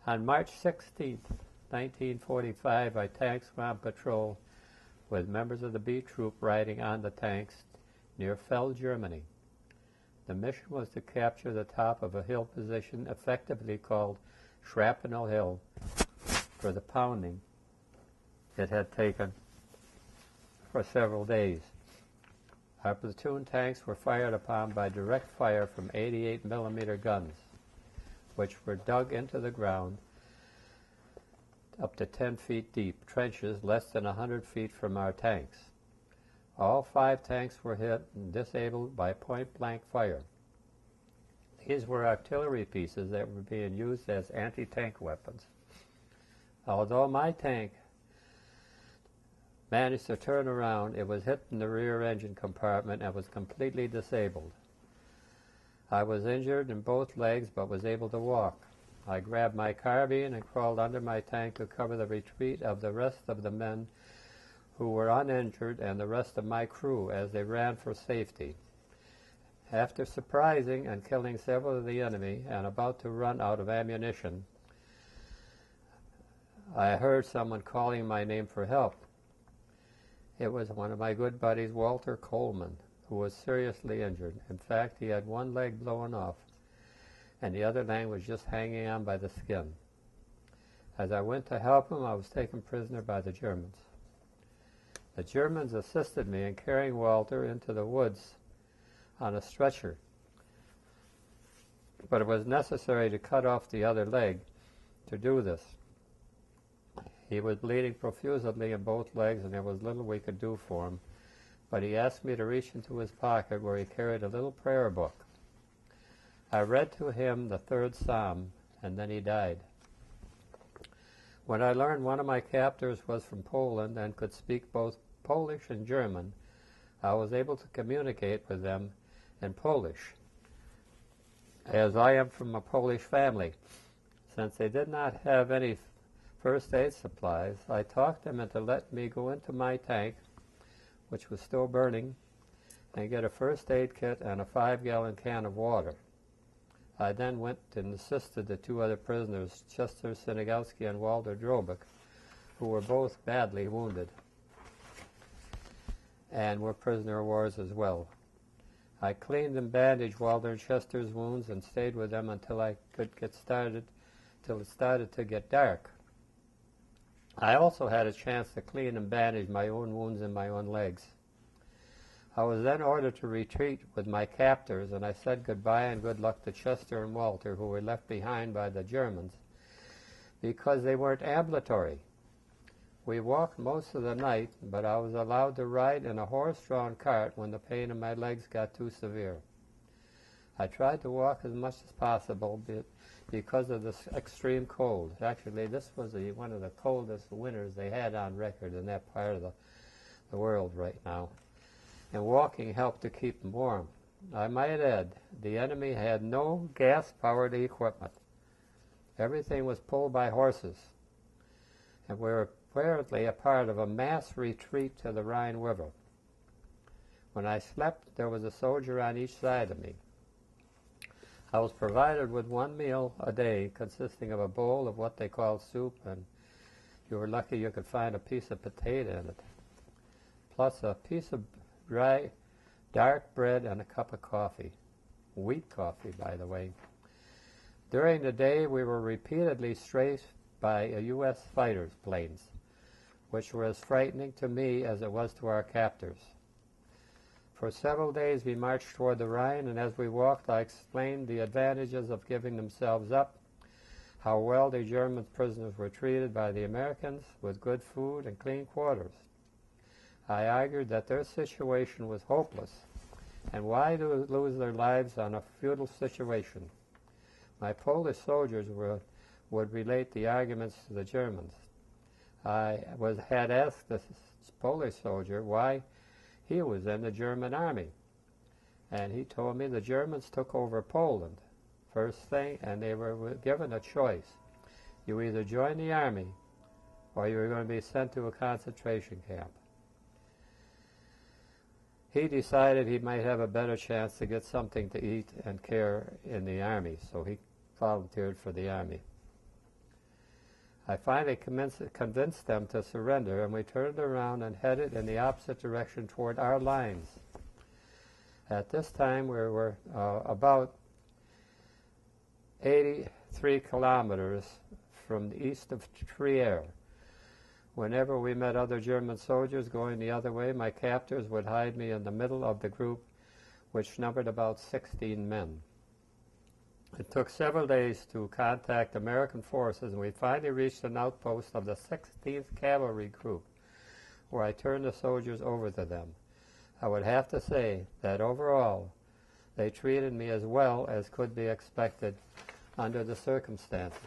On March 16, 1945, our tanks were on patrol with members of the B Troop riding on the tanks near Fell, Germany. The mission was to capture the top of a hill position effectively called Shrapnel Hill for the pounding it had taken for several days. Our platoon tanks were fired upon by direct fire from 88 millimeter guns, which were dug into the ground up to 10 feet deep, trenches less than 100 feet from our tanks. All 5 tanks were hit and disabled by point-blank fire. These were artillery pieces that were being used as anti-tank weapons. Although my tank managed to turn around, it was hit in the rear engine compartment and was completely disabled. I was injured in both legs but was able to walk. I grabbed my carbine and crawled under my tank to cover the retreat of the rest of the men who were uninjured and the rest of my crew as they ran for safety. After surprising and killing several of the enemy and about to run out of ammunition, I heard someone calling my name for help. It was one of my good buddies, Walter Coleman, who was seriously injured. In fact, he had one leg blown off, and the other leg was just hanging on by the skin. As I went to help him, I was taken prisoner by the Germans. The Germans assisted me in carrying Walter into the woods on a stretcher, but it was necessary to cut off the other leg to do this. He was bleeding profusely in both legs, and there was little we could do for him, but he asked me to reach into his pocket where he carried a little prayer book. I read to him the 3rd Psalm, and then he died. When I learned one of my captors was from Poland and could speak both Polish and German, I was able to communicate with them in Polish, as I am from a Polish family. Since they did not have any first aid supplies, I talked them into letting me go into my tank, which was still burning, and get a first aid kit and a 5-gallon can of water. I then went and assisted the 2 other prisoners, Chester Senegalski and Walter Drobik, who were both badly wounded and were prisoner of wars as well. I cleaned and bandaged Walter and Chester's wounds and stayed with them until it started to get dark. I also had a chance to clean and bandage my own wounds in my own legs. I was then ordered to retreat with my captors, and I said goodbye and good luck to Chester and Walter, who were left behind by the Germans, because they weren't ambulatory. We walked most of the night, but I was allowed to ride in a horse-drawn cart when the pain in my legs got too severe. I tried to walk as much as possible because of this extreme cold. Actually, this was one of the coldest winters they had on record in that part of the world right now. And walking helped to keep them warm. I might add, the enemy had no gas-powered equipment. Everything was pulled by horses, and we were apparently a part of a mass retreat to the Rhine River. When I slept, there was a soldier on each side of me. I was provided with 1 meal a day consisting of a bowl of what they call soup, and if you were lucky you could find a piece of potato in it, plus a piece of dry, dark bread and a cup of coffee. Wheat coffee, by the way. During the day, we were repeatedly strafed by U.S. fighters' planes, which were as frightening to me as it was to our captors. For several days we marched toward the Rhine, and as we walked I explained the advantages of giving themselves up, how well the German prisoners were treated by the Americans with good food and clean quarters. I argued that their situation was hopeless, and why lose their lives on a futile situation? My Polish soldiers would relate the arguments to the Germans. I had asked the Polish soldier why he was in the German army, and he told me the Germans took over Poland first thing, and they were given a choice. You either join the army or you were going to be sent to a concentration camp. He decided he might have a better chance to get something to eat and care in the army, so he volunteered for the army. I finally convinced them to surrender, and we turned around and headed in the opposite direction toward our lines. At this time, we were about 83 kilometers from the east of Trier. Whenever we met other German soldiers going the other way, my captors would hide me in the middle of the group, which numbered about 16 men. It took several days to contact American forces, and we finally reached an outpost of the 16th Cavalry Group, where I turned the soldiers over to them. I would have to say that overall, they treated me as well as could be expected under the circumstances.